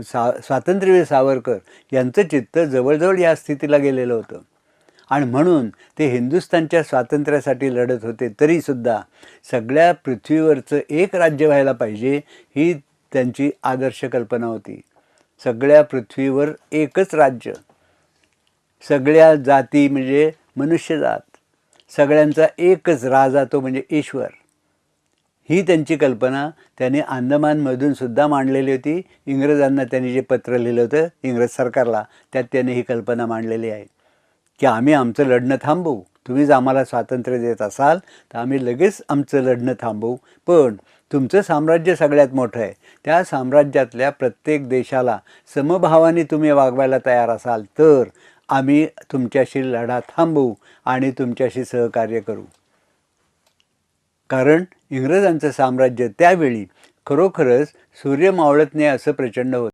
स्वातंत्र्यवीर सावरकर यांचं चित्त जवळजवळ या स्थितीला गेलेलं होतं आणि म्हणून ते हिंदुस्थानच्या स्वातंत्र्यासाठी लढत होते. तरीसुद्धा सगळ्या पृथ्वीवरचं एक राज्य व्हायला पाहिजे ही त्यांची आदर्श कल्पना होती. सगळ्या पृथ्वीवर एकच राज्य, सगळ्या जाती म्हणजे मनुष्यजात, सगळ्यांचा एकच राजा तो म्हणजे ईश्वर, ही त्यांची कल्पना त्यांनी अंदमानमधून सुद्धा मांडलेली होती. इंग्रजांना त्यांनी जे पत्र लिहिलं होतं इंग्रज सरकारला, त्यात त्यांनी ही कल्पना मांडलेली आहे की आम्ही आमचं लढणं थांबवू, तुम्ही जर आम्हाला स्वातंत्र्य देत असाल तर आम्ही लगेच आमचं लढणं थांबवू, पण तुमचं साम्राज्य सगळ्यात मोठं आहे, त्या साम्राज्यातल्या प्रत्येक देशाला समभावाने तुम्ही वागवायला तयार असाल तर आम्ही तुमच्याशी लढा थांबवू आणि तुमच्याशी सहकार्य करू. कारण इंग्रजांचं साम्राज्य त्यावेळी खरोखरच सूर्य मावळत नाही असं प्रचंड होतं.